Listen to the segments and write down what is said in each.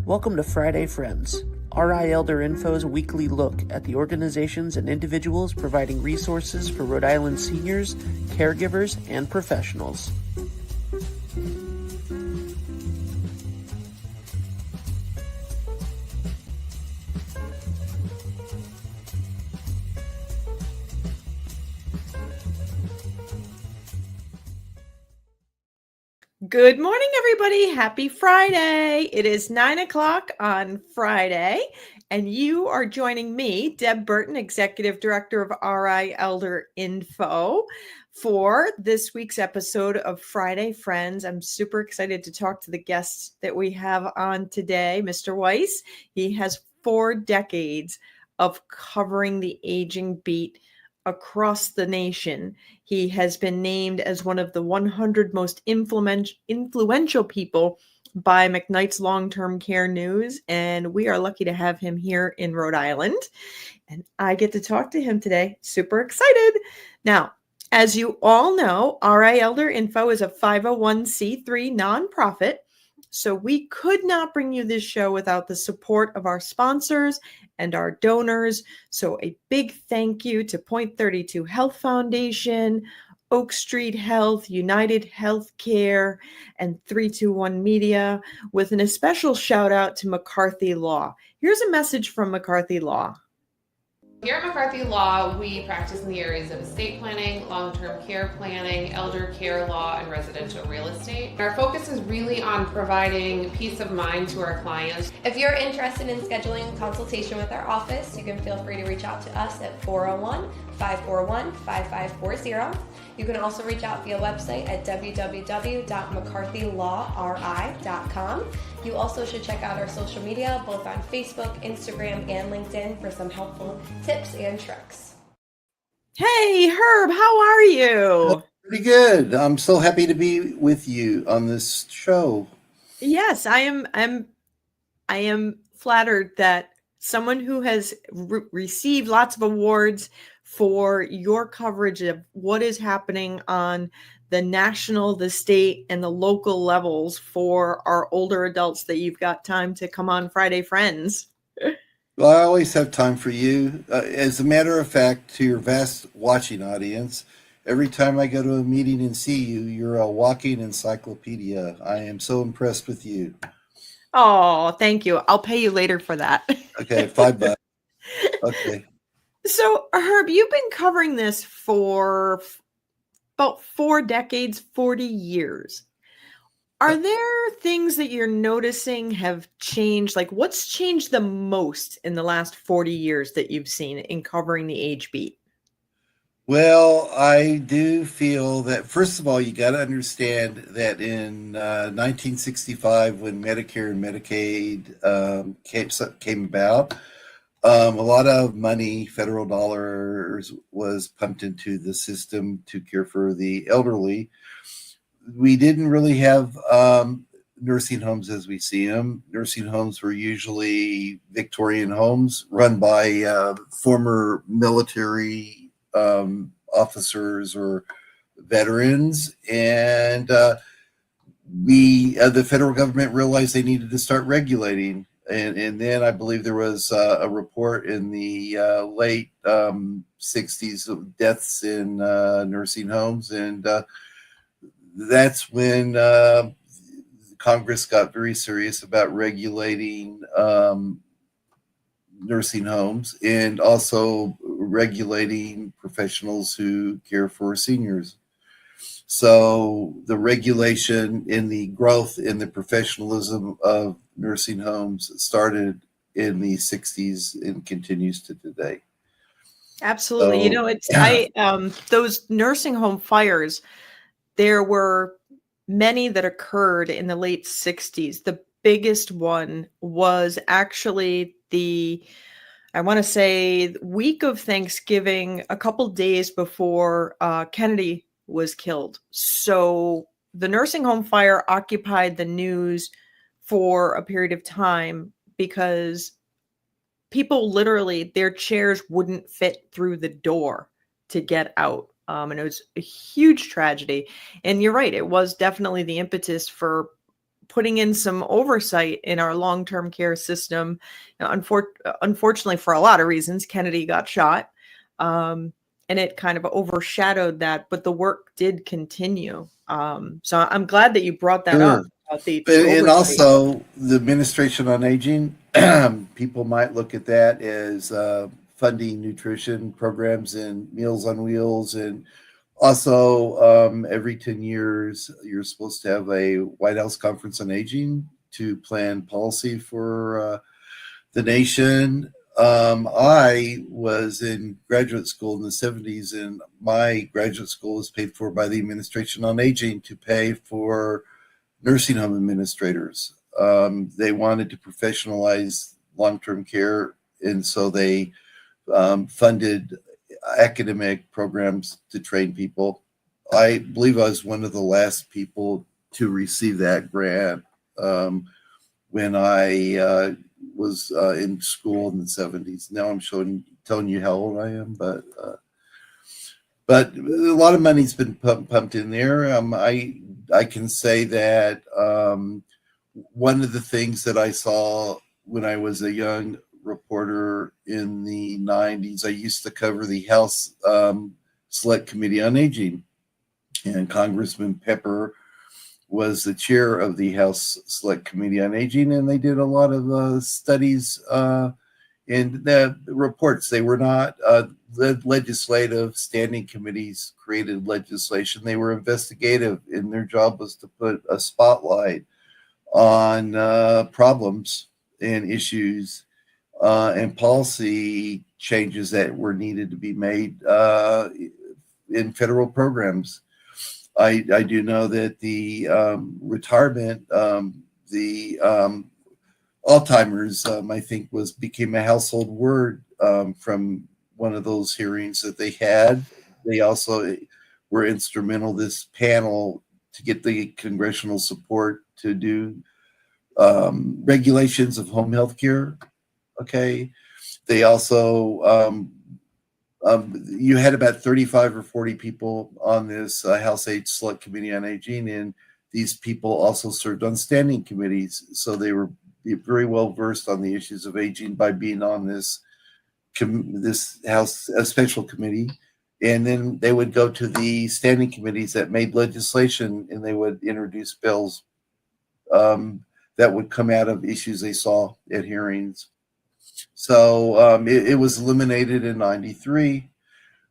Welcome to Friday Friends, RI Elder Info's weekly look at the organizations and individuals providing resources for Rhode Island seniors, caregivers, and professionals. Good morning, everybody. Happy Friday. It is 9 o'clock on Friday, and you are joining me, Deb Burton, Executive Director of RI Elder Info, for this week's episode of Friday Friends. I'm super excited to talk to the guests that we have on today, Mr. Weiss. He has 4 decades of covering the aging beat across the nation. He has been named as one of the 100 most influential people by McKnight's Long-Term Care News, and we are lucky to have him here in Rhode Island. And I get to talk to him today. Super excited. Now, as you all know, RI Elder Info is a 501c3 nonprofit, so we could not bring you this show without the support of our sponsors and our donors. So a big thank you to Point 32 Health Foundation, Oak Street Health, United Healthcare, and 321 Media, with an especial shout out to McCarthy Law. Here's a message from McCarthy Law. Here at McCarthy Law, we practice in the areas of estate planning, long-term care planning, elder care law, and residential real estate. Our focus is really on providing peace of mind to our clients. If you're interested in scheduling a consultation with our office, you can feel free to reach out to us at 401-541-5540. You can also reach out via website at www.mccarthylawri.com. You also should check out our social media, both on Facebook, Instagram, and LinkedIn, for some helpful tips and tricks. Hey, Herb, how are you? Pretty good. I'm so happy to be with you on this show. Yes, I am flattered that someone who has received lots of awards for your coverage of what is happening on the national, the state, and the local levels for our older adults, that you've got time to come on Friday Friends. Well, I always have time for you. As a matter of fact, to your vast watching audience, every time I go to a meeting and see you, you're a walking encyclopedia. I am so impressed with you. Oh, thank you. I'll pay you later for that. Okay, $5. Okay. So, Herb, you've been covering this for about 4 decades, 40 years. Are there things that you're noticing have changed? Like, what's changed the most in the last 40 years that you've seen in covering the age beat? Well, I do feel that, first of all, you got to understand that in 1965, when Medicare and Medicaid came about, a lot of money, federal dollars, was pumped into the system to care for the elderly. We didn't really have nursing homes as we see them. Nursing homes were usually Victorian homes run by former military officers or veterans. And the federal government realized they needed to start regulating. And then I believe there was a report in the late 60s of deaths in nursing homes. And that's when Congress got very serious about regulating nursing homes and also regulating professionals who care for seniors. So the regulation and the growth in the professionalism of nursing homes started in the 60s and continues to today. Absolutely. So, those nursing home fires, there were many that occurred in the late 60s. The biggest one was actually I want to say, week of Thanksgiving, a couple days before Kennedy was killed. So the nursing home fire occupied the news for a period of time because people literally, their chairs wouldn't fit through the door to get out. And it was a huge tragedy. And you're right, it was definitely the impetus for putting in some oversight in our long-term care system. Unfortunately, for a lot of reasons, Kennedy got shot, and it kind of overshadowed that, but the work did continue. So I'm glad that you brought that up Sure. about the And oversight. also the Administration on Aging, people might look at that as funding nutrition programs and Meals on Wheels. And also, every 10 years, you're supposed to have a White House Conference on Aging to plan policy for the nation. I was in graduate school in the 70s, and my graduate school was paid for by the Administration on Aging to pay for nursing home administrators. They wanted to professionalize long-term care, and so they funded academic programs to train people. I believe I was one of the last people to receive that grant when I was in school in the 70s. Now I'm telling you how old I am, but a lot of money's been pumped in there. I can say that one of the things that I saw when I was a young reporter in the 90s, I used to cover the House Select Committee on Aging, and Congressman Pepper was the chair of the House Select Committee on Aging, and they did a lot of studies and the reports. They were not legislative standing committees created legislation. They were investigative, and their job was to put a spotlight on problems and issues and policy changes that were needed to be made in federal programs. I do know that the retirement, the Alzheimer's, I think, became a household word from one of those hearings that they had. They also were instrumental, this panel, to get the congressional support to do regulations of home health care. Okay. They also, you had about 35 or 40 people on this House Age Select Committee on Aging, and these people also served on standing committees. So they were very well versed on the issues of aging by being on this House special committee. And then they would go to the standing committees that made legislation, and they would introduce bills that would come out of issues they saw at hearings. So it was eliminated in '93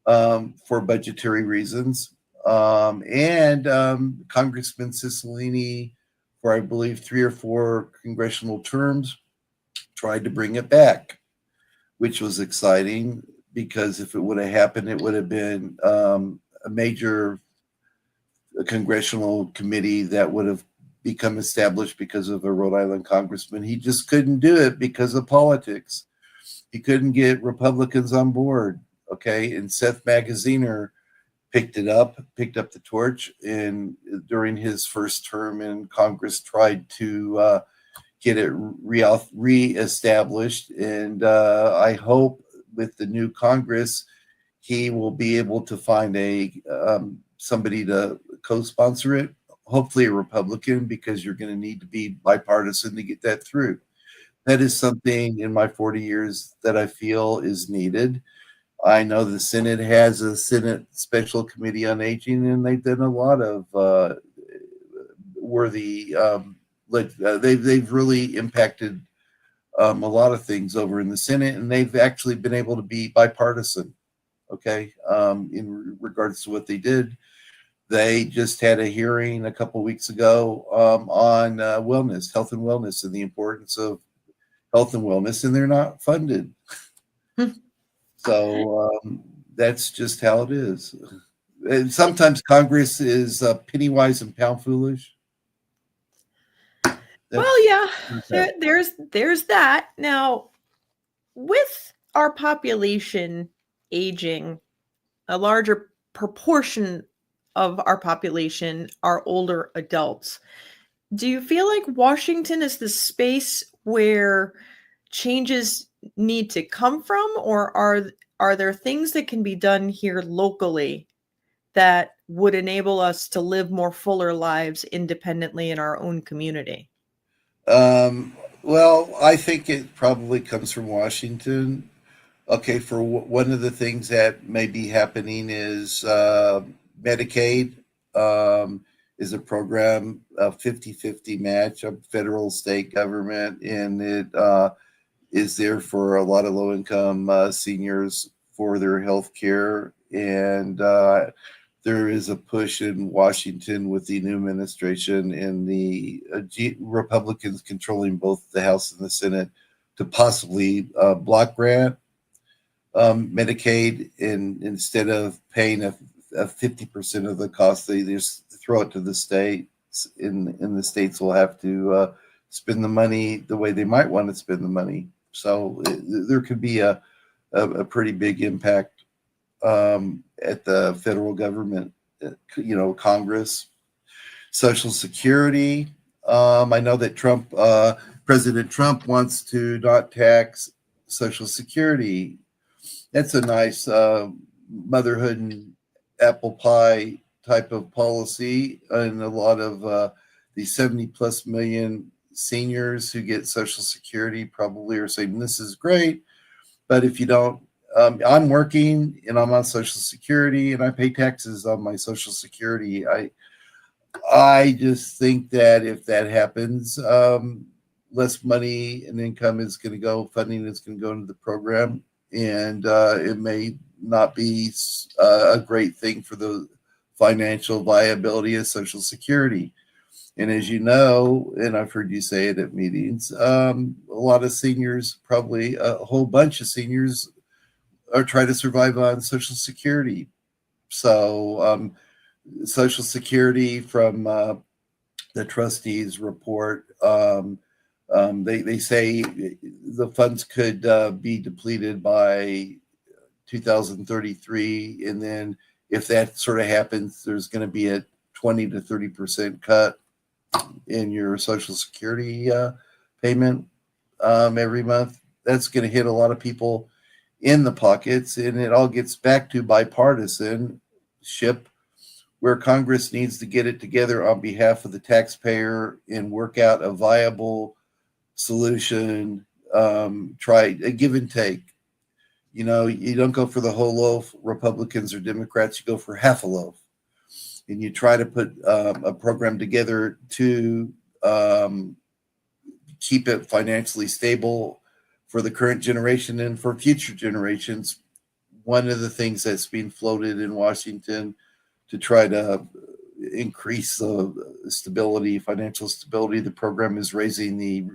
for budgetary reasons. And Congressman Cicilline, for I believe 3 or 4 congressional terms, tried to bring it back, which was exciting, because if it would have happened, it would have been a major congressional committee that would have become established because of a Rhode Island congressman. He just couldn't do it because of politics. He couldn't get Republicans on board. Okay. And Seth Magaziner picked up the torch, and during his first term in Congress tried to get it reestablished. And I hope with the new Congress, he will be able to find somebody to co-sponsor it, hopefully a Republican, because you're going to need to be bipartisan to get that through. That is something in my 40 years that I feel is needed. I know the Senate has a Senate Special Committee on Aging, and they've done a lot of worthy. They've really impacted a lot of things over in the Senate, and they've actually been able to be bipartisan. Okay, in regards to what they did. They just had a hearing a couple weeks ago on wellness, health and wellness, and the importance of health and wellness, and they're not funded. So that's just how it is. And sometimes Congress is penny wise and pound foolish. Well, yeah, there's that. Now, with our population aging, a larger proportion of our population are older adults. Do you feel like Washington is the space where changes need to come from, or are there things that can be done here locally that would enable us to live more fuller lives independently in our own community? Well, I think it probably comes from Washington. Okay, for one of the things that may be happening is Medicaid is a program, a 50-50 match of federal state government, and it is there for a lot of low income seniors for their health care. And there is a push in Washington with the new administration and the Republicans controlling both the House and the Senate to possibly block grant Medicaid, and instead of paying a 50% of the cost, they just throw it to the states, and the states will have to spend the money the way they might want to spend the money. So there could be a pretty big impact at the federal government, Congress. Social Security. I know that President Trump wants to not tax Social Security. That's a nice motherhood and apple pie type of policy. And a lot of the 70 plus million seniors who get Social Security probably are saying, this is great. But if you don't, I'm working and I'm on Social Security and I pay taxes on my Social Security. I just think that if that happens, less money and income is going to go, funding is going to go into the program. And it may not be a great thing for the financial viability of Social Security. And as you know, and I've heard you say it at meetings, a lot of seniors, probably a whole bunch of seniors, are trying to survive on Social Security. So Social Security, from the trustees report, they say the funds could be depleted by 2033. And then if that sort of happens, there's going to be a 20 to 30% cut in your Social Security payment every month. That's going to hit a lot of people in the pockets, and it all gets back to bipartisanship, where Congress needs to get it together on behalf of the taxpayer and work out a viable solution. Try a give and take. You don't go for the whole loaf, Republicans or Democrats, you go for half a loaf. And you try to put a program together to keep it financially stable for the current generation and for future generations. One of the things that's being floated in Washington to try to increase the stability, financial stability of the program, is raising the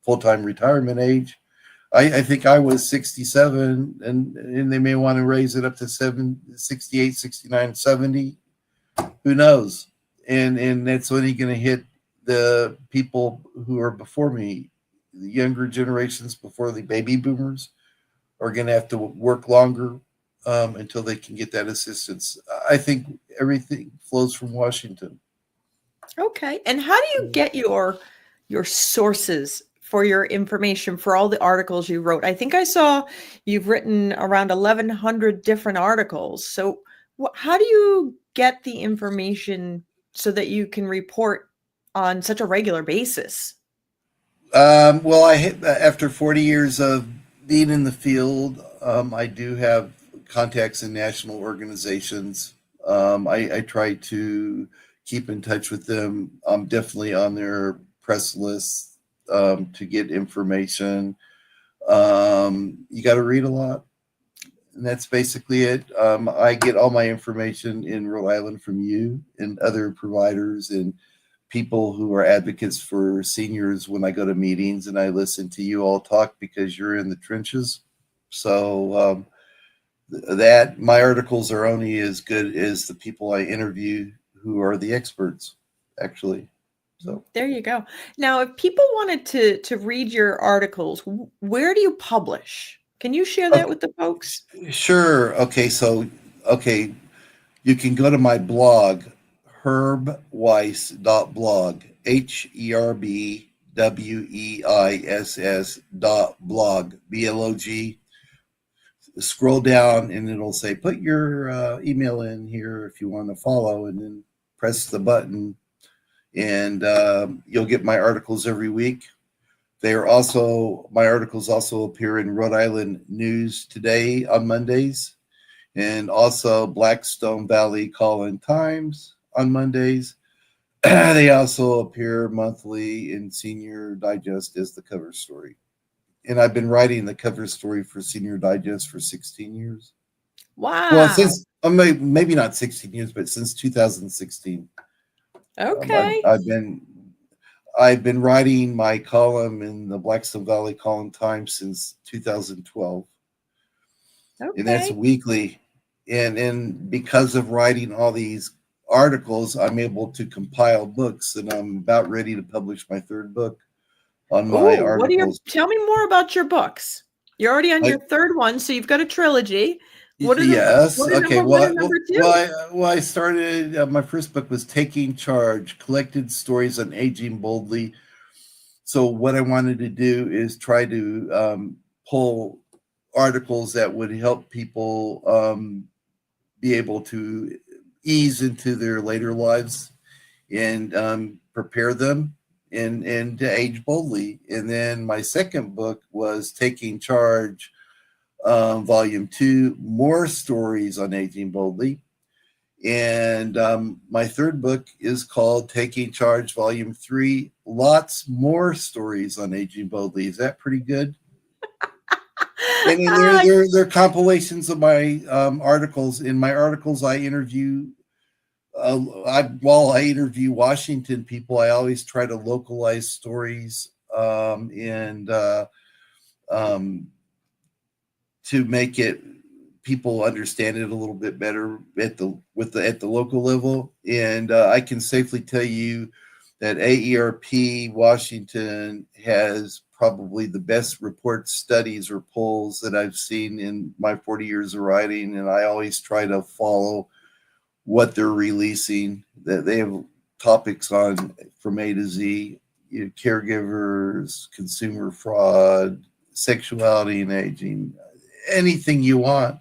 full-time retirement age. I think I was 67, and they may want to raise it up to 68, 69, 70. Who knows? And that's only going to hit the people who are before me. The younger generations before the baby boomers are going to have to work longer until they can get that assistance. I think everything flows from Washington. Okay. And how do you get your sources for your information, for all the articles you wrote? I think I saw you've written around 1,100 different articles. So how do you get the information so that you can report on such a regular basis? Well, after 40 years of being in the field, I do have contacts in national organizations. I try to keep in touch with them. I'm definitely on their press list to get information. You got to read a lot, and that's basically it. I get all my information in Rhode Island from you and other providers and people who are advocates for seniors when I go to meetings, and I listen to you all talk because you're in the trenches. So that my articles are only as good as the people I interview who are the experts, actually. So there you go. Now, if people wanted to read your articles, where do you publish? Can you share that with the folks? Sure. Okay. You can go to my blog, herbweiss.blog, HERBWEISS.blog, BLOG. scroll down and it'll say, put your email in here if you want to follow, and then press the button, and you'll get my articles every week. My articles also appear in Rhode Island News Today on Mondays, and also Blackstone Valley Call-in Times on Mondays. They also appear monthly in Senior Digest as the cover story. And I've been writing the cover story for Senior Digest for 16 years. Wow. Well, since maybe not 16 years, but since 2016. Okay. I've been writing my column in the Blackstone Valley Call-in Times since 2012. Okay. And that's weekly. And because of writing all these articles, I'm able to compile books, and I'm about ready to publish my third book on my articles. Tell me more about your books. You're already on your third one, so you've got a trilogy. Yes. Okay. Number two? I started. My first book was Taking Charge: Collected Stories on Aging Boldly. So what I wanted to do is try to pull articles that would help people be able to ease into their later lives and prepare them and to age boldly. And then my second book was Taking Charge, Volume 2, More Stories on Aging Boldly. And my third book is called Taking Charge, Volume 3, Lots More Stories on Aging Boldly. Is that pretty good? And then they're compilations of my articles. In my articles, I interview while I interview Washington people, I always try to localize stories and to make it people understand it a little bit better at the local level. And I can safely tell you that AERP Washington has probably the best reports, studies, or polls that I've seen in my 40 years of writing. And I always try to follow what they're releasing. That they have topics on from A to Z, caregivers, consumer fraud, sexuality and aging, anything you want.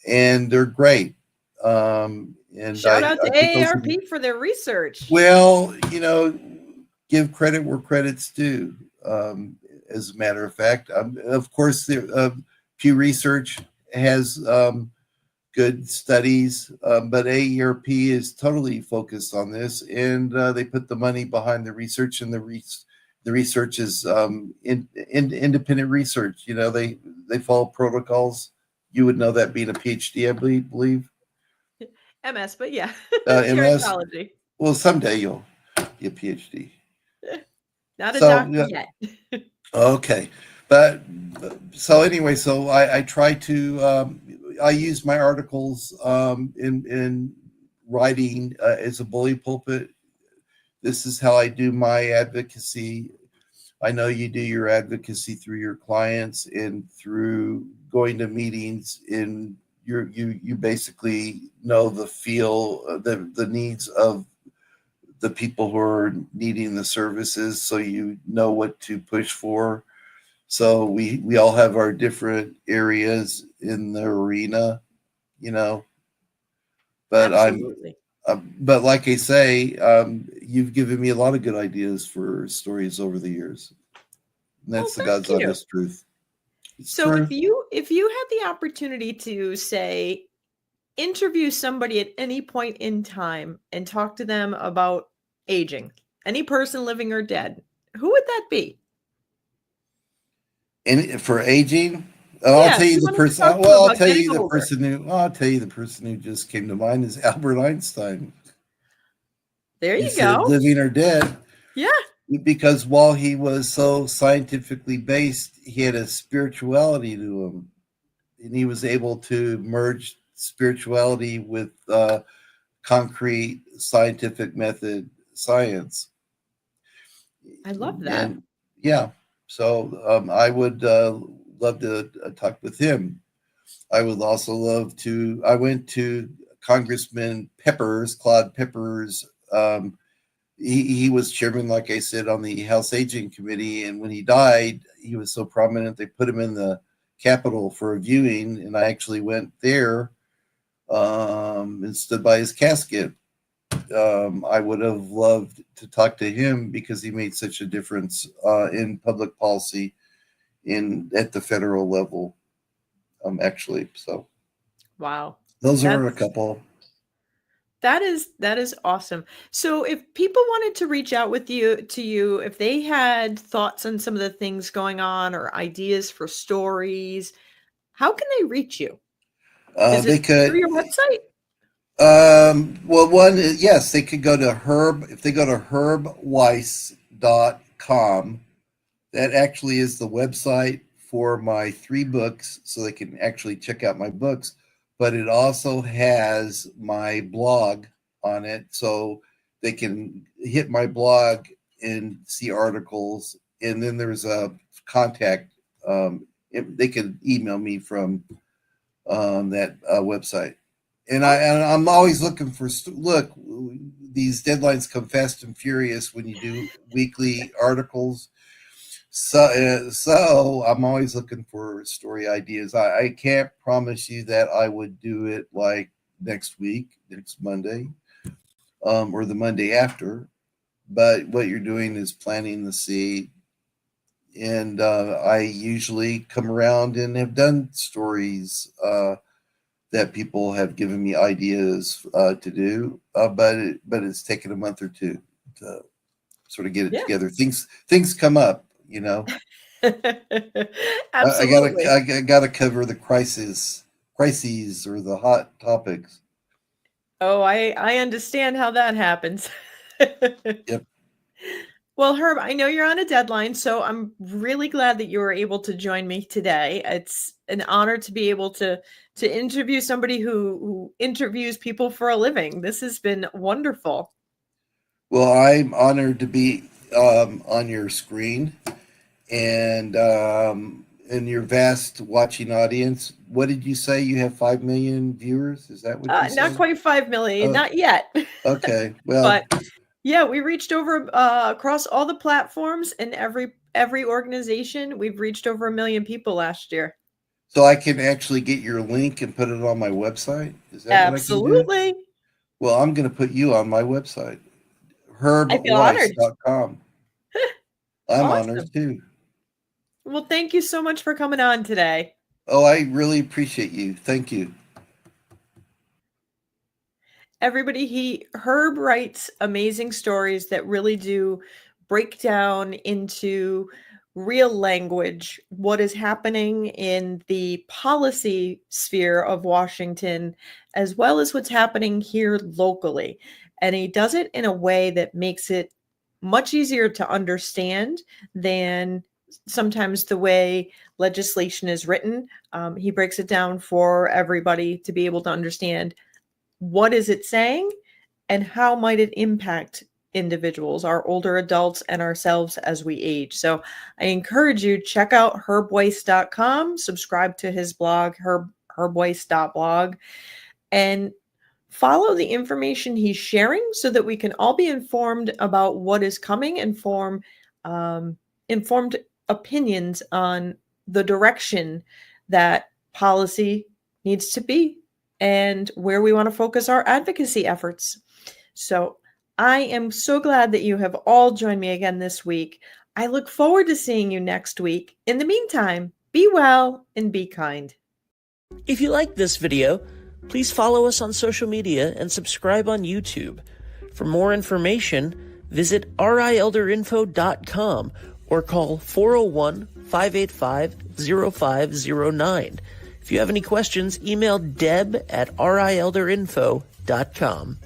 And they're great. And shout out to AARP for their research. Well, give credit where credit's due. As a matter of fact, of course, Pew Research has good studies, but AERP is totally focused on this, and they put the money behind the research, and the research is independent research. They follow protocols. You would know that being a PhD, I believe. MS, but yeah, MS. Gerontology. Well, someday you'll get a PhD. Not a doctor yet. Okay, but so anyway, so I try to I use my articles in writing as a bully pulpit. This is how I do my advocacy. I know you do your advocacy through your clients and through going to meetings. In you basically know the feel, the needs of the people who are needing the services, so you know what to push for. So we all have our different areas in the arena, But absolutely. But like I say, you've given me a lot of good ideas for stories over the years. And that's the God's honest truth. So if you had the opportunity to say, interview somebody at any point in time and talk to them about aging, any person living or dead, who would that be? And for aging, I'll tell you the person. Well, I'll tell you the person who just came to mind is Albert Einstein. There you go. Living or dead. Yeah. Because while he was so scientifically based, he had a spirituality to him, and he was able to merge spirituality with concrete scientific method science. I love that. And yeah, so I would love to talk with him. I would also love to. I went to Congressman Claude Peppers. He was chairman, like I said, on the House Aging Committee, and when he died, he was so prominent they put him in the Capitol for a viewing, and I actually went there and stood by his casket. I would have loved to talk to him because he made such a difference in public policy at the federal level. Actually, so Wow. those are a couple. That is awesome. So if people wanted to reach out to you, if they had thoughts on some of the things going on or ideas for stories, how can they reach you? Is They it could through your website? Well, one is, yes, they could go to if they go to herbweiss.com, that actually is the website for my 3 books, so they can actually check out my books. But it also has my blog on it, so they can hit my blog and see articles. And then there's a contact. They can email me from that website. And I'm always looking for these deadlines come fast and furious when you do weekly articles. So I'm always looking for story ideas. I can't promise you that I would do it like next week, next Monday, or the Monday after. But what you're doing is planting the seed. And I usually come around and have done stories that people have given me ideas to do, but it's taken a month or two to sort of get it together. Things come up, you know. Absolutely. I gotta cover the crises or the hot topics. Oh, I understand how that happens. Yep. Well, Herb, I know you're on a deadline, so I'm really glad that you were able to join me today. It's an honor to be able to interview somebody who interviews people for a living. This has been wonderful. Well, I'm honored to be on your screen and in your vast watching audience. What did you say? You have 5 million viewers? Is that what you said? Not quite 5 million, not yet. Okay, well, but yeah, we reached over across all the platforms and every organization. We've reached over 1 million people last year. So I can actually get your link and put it on my website? Is that Absolutely. what I can do? Well, I'm going to put you on my website, herbweiss.com. I'm Awesome. honored too. Well, thank you so much for coming on today. Oh, I really appreciate you. Thank you. Everybody, Herb writes amazing stories that really do break down into real language what is happening in the policy sphere of Washington, as well as what's happening here locally. And he does it in a way that makes it much easier to understand than sometimes the way legislation is written. He breaks it down for everybody to be able to understand what is it saying and how might it impact individuals, our older adults and ourselves as we age. So I encourage you, check out herbweiss.com, subscribe to his blog, herbweiss.blog, and follow the information he's sharing so that we can all be informed about what is coming and form informed opinions on the direction that policy needs to be and where we want to focus our advocacy efforts. So I am so glad that you have all joined me again this week. I look forward to seeing you next week. In the meantime, be well and be kind. If you liked this video, please follow us on social media and subscribe on YouTube. For more information, visit rielderinfo.com or call 401-585-0509. If you have any questions, email deb@rielderinfo.com.